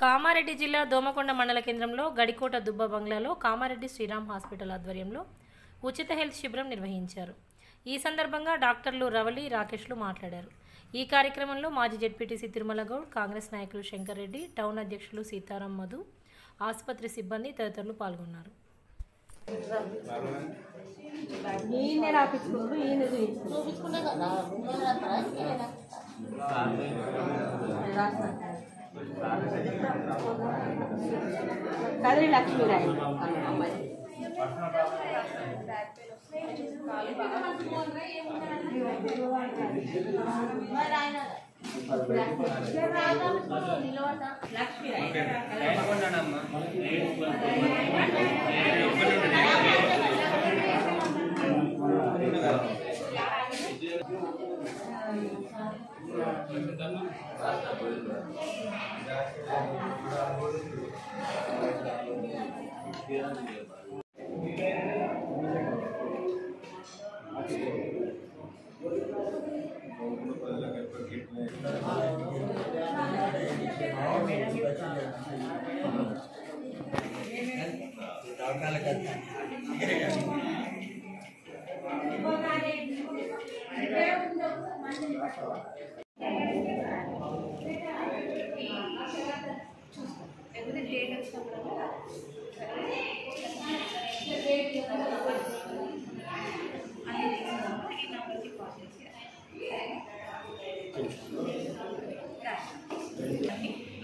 కామారెడ్డి జిల్లా దోమకొండ మండల కేంద్రంలో గడికోట దుబ్బ బంగ్లాలో కామారెడ్డి శ్రీరామ్ హాస్పిటల్ ఆధ్వర్యంలో ఉచిత హెల్త్ శిబిరం నిర్వహించారు. ఈ సందర్భంగా డాక్టర్లు రవలి, రాకేష్లు మాట్లాడారు. ఈ కార్యక్రమంలో మాజీ జెడ్పీటీసీ తిరుమల గౌడ్, కాంగ్రెస్ నాయకులు శంకర్ రెడ్డి, టౌన్ అధ్యక్షులు సీతారాం మధు, ఆసుపత్రి సిబ్బంది తదితరులు పాల్గొన్నారు. కదిరి లక్ష్మీరాయ్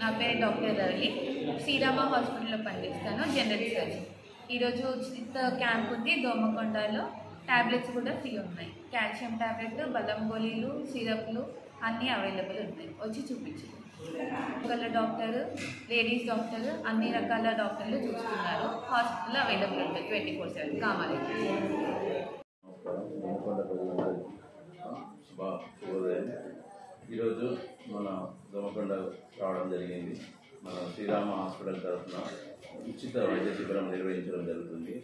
నా పేరు డాక్టర్ రవలి, శ్రీరామ హాస్పిటల్లో పనిచేస్తాను, జనరల్ సర్జన్. ఈరోజు ఉచిత క్యాంప్ ఉంది దోమకొండలో. ట్యాబ్లెట్స్ కూడా ఫ్రీ ఉన్నాయి. కాల్షియం ట్యాబ్లెట్, బలం గోళీలు, సిరప్లు అన్నీ అవైలబుల్ ఉన్నాయి. వచ్చి చూపించండి. ఒకళ్ళ డాక్టర్, లేడీస్ డాక్టర్, అన్ని రకాల డాక్టర్లు చూస్తున్నారు. హాస్పిటల్ అవైలబుల్ ఉంటుంది 24/7 కామారెడ్డి. ఈరోజు మన దోమకొండ రావడం జరిగింది. మన శ్రీరామ హాస్పిటల్ తరఫున ఉచిత వైద్య శిబిరం నిర్వహించడం జరుగుతుంది.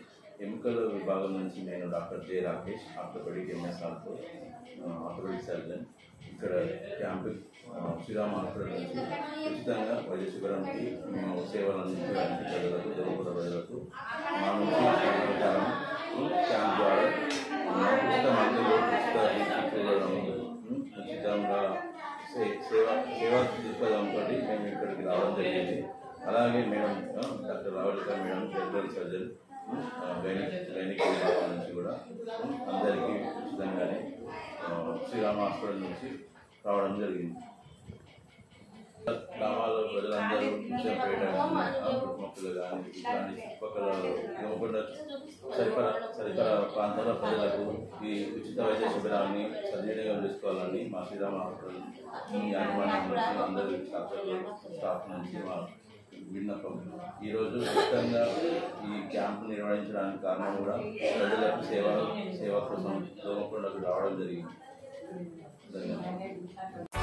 ఎముకల విభాగం నుంచి నేను డాక్టర్ జె రాకేష్, ఆర్థోపెడిక్ ఎంఎస్ఆర్తో ఆర్థోపెడిక్ సర్జన్. ఇక్కడ క్యాంపు శ్రీరామ హాస్పిటల్ నుంచి ఉచితంగా వైద్య శిబిరానికి మేము సేవలు అందించడానికి ప్రజలకు, దోమకొండ ప్రజలకు మా నుంచి క్యాంప్ ద్వారా ఉచిత మందులు, ఉచితంగా సేవా దృక్పథంతో మేము ఇక్కడికి రావడం జరిగింది. అలాగే madam doctor Ravalika madam, general surgeon, gynaec విభాగం నుంచి కూడా అందరికీ ఉచితంగానే శ్రీరామ హాస్పిటల్ నుంచి రావడం జరిగింది. గ్రామాల్లో ప్రజలందరూ పేట చుట్టుపక్కల కానీ ఇట్లాంటి చుట్టుపక్కల దోమకొండ సరిపర ప్రాంతాల ప్రజలకు ఈ ఉచిత వైద్య శిబిరాన్ని సద్వినియోగం చేసుకోవాలని మా శ్రీరామ హాస్పిటల్ ఈ యాజమాన్యం నుంచి అందరి స్టాఫ్ నుంచి మా విన్నపం. ఈరోజు ఉచితంగా ఈ క్యాంపు నిర్వహించడానికి కారణం కూడా ప్రజలకు సేవ కోసం దోమకొండకు రావడం జరిగింది. ధన్యవాదాలు.